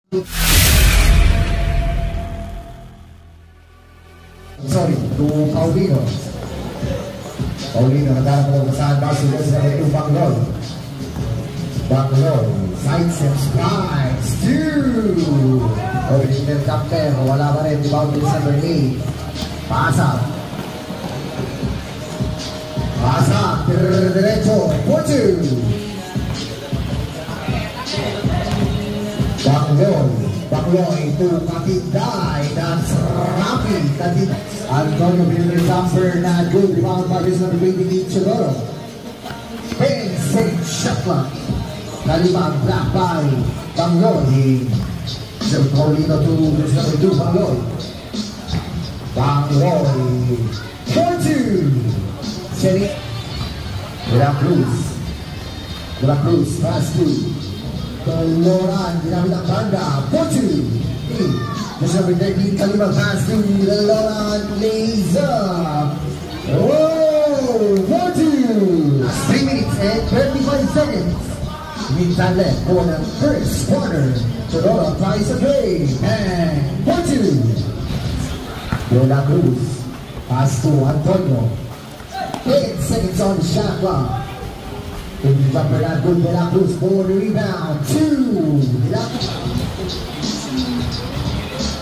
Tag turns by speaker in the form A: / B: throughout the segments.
A: Sorry, to Paulino. Paulino, nagharap na saan ba sila sa ito Bangloy. Bangloy, sides and strikes, 2! Original captain, wala pa rin, boundary number 8. Pasa. Pasa, diretso, 4-2. Bangloy to Katinday, that's Rafi Katinday. Antonio Pinner jumper na good rebound by his number 28 Chidoro. 10-6 shot clock. Kalimang black by Bangloy. So Paulino to his number 2 Bangloy. Bangloy 4-2. Seri De La Cruz pass to Loran, ginamit ang banda, 4-2. Just number 13, Kalimang pass to Loran, lays up. Oh, 4-2. 3 minutes and 35 seconds. Meantime left for the first quarter. Sonora tries to play, and 4-2. De La Cruz, pass to Antonio. 10 seconds on the shot clock. In the jumper not good, De La Cruz for the rebound. 2.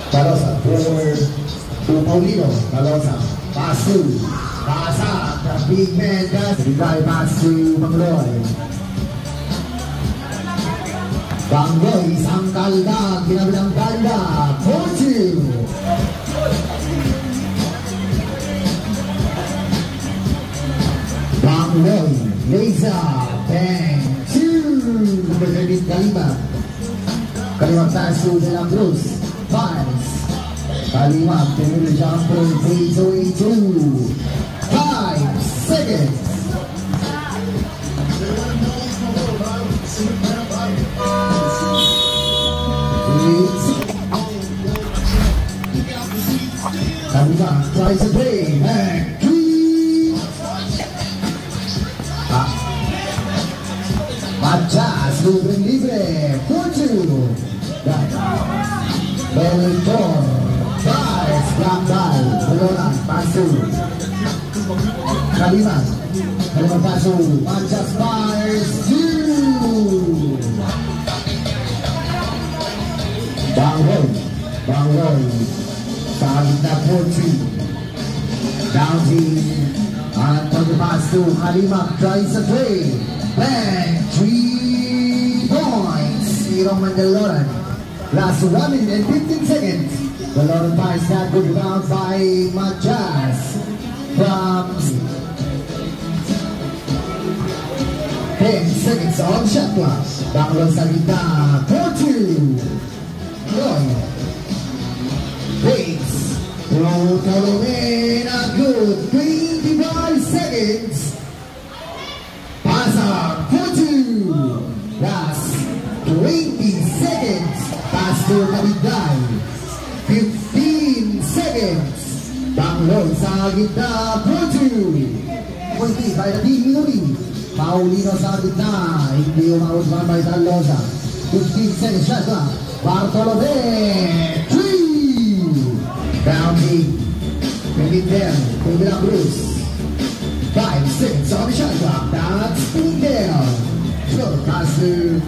A: Talosa to Paulino. Talosa. Pass to Pasa. The big man does. Reply pass to Bangloy. Bangloy, isang kaldag. Ginabilang banda. 4-2. Bangloy. Laser, bang, 2. Number 13, Kalimang pass to De La Cruz. 5. Kalimang, Pinner jumper, 3-2. 5 seconds. Kalimang tries to play, bang, 3. Machas, libre, 4-2. Bellington, tries, black ball, Loran, pass to Kalimang pass to Machas, fires, 2. Bangloy, target na 4-3. Down team, Antonio pass to Kalimang, tries to play. Bang! 3 points! Irong Mandaloran. Last 1 minute and 15 seconds. Mandaloran finds that good rebound by Machas. From 10 seconds on shot clock. Bangloy sa gitna. 4-2. Lloyd. Bates. Throw in a good 25 seconds. Pasa, 4-2. Last 20 seconds. Pass to Katinday. 15 seconds. Bangloy sa gitna, 4-2. 20 by the team Minuri. Paulino sa gitna. Hindi umawag man by Talosa. 15 seconds shot clock. Bartolome, 3. Bounty. Pinindel, De La Cruz. 5 seconds on the shot clock. That's Pinindel. Short pass to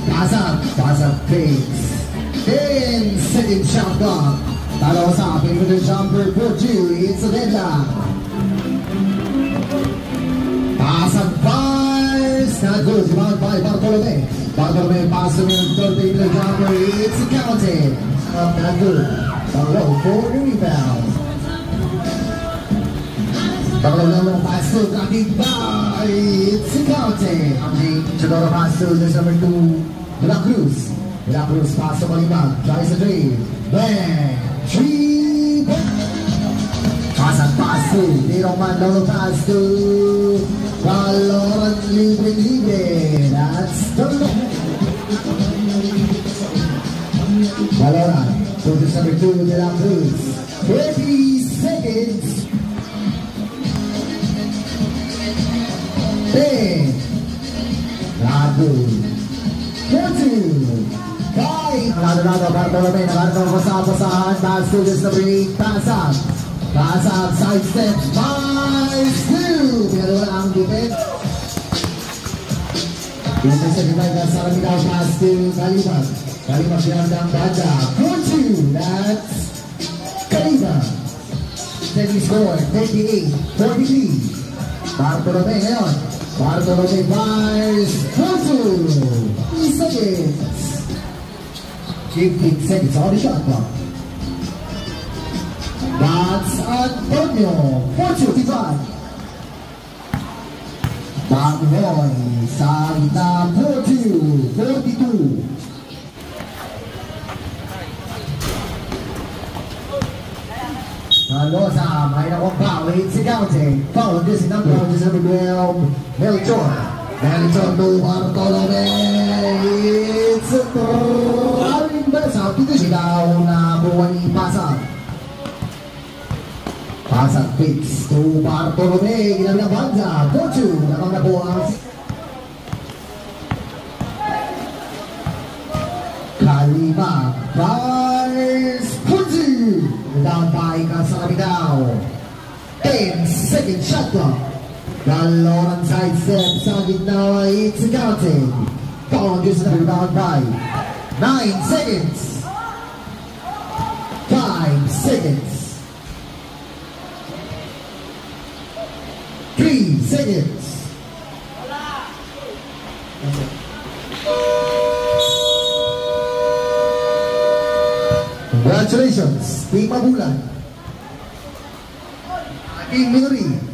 A: Pasa fakes. 10 seconds shot clock. Talosa, Pinindel jumper, 4-2. It's a deadlock. Pasa fires. Not good. Rebound by Bartolome. Bartolome pass to Pinindel jumper. It's counted. Not good. Bangloy for the rebound. Bangloy pass to Katinday. It's counted. Chidoro pass to this number 2, De La Cruz. De La Cruz pass to Kalimang. Tries to trade. Bang! 3. Pass to Irong Mandalo pass to Loran libre. That's the Loran. So this number 2, De La Cruz. 30 seconds. 10. Not good. 4-2. 5. Maldonado, Bartolome, pasahan, pass to this number 8, pass up, side step, 5-2. Pinagawa ang defense. Defense sa defense, sa Kalimaw, pass to Kalimaw. Kalimaw sinandang banda, 4-2. That's Kalimaw. Steady score, 38-43. Bartolome ngayon. Bartolome fires, 4-2. Seconds. 15 seconds on the shot clock. That's Antonio, 4-2. Bagnoy sa gitna, 4-2, 42. Talosa, may nakumpaw, it's a counting. Follow this number 12, Melchor. Melchor to Bartolome. It's a running basa. Dito sila na buwan ni Pasag. Pasag fix to Bartolome. Ginamit ang banda. 4-2. Nakang na po ang Kalimaw. Fires. 4-2. Down by Kalimaw. 10 second shot clock. Galorang side step sa gitna, it's a counting. Foul just na down by 9 seconds. 5 seconds. 3 seconds. Congratulations, Team Mabulan. Team Minori.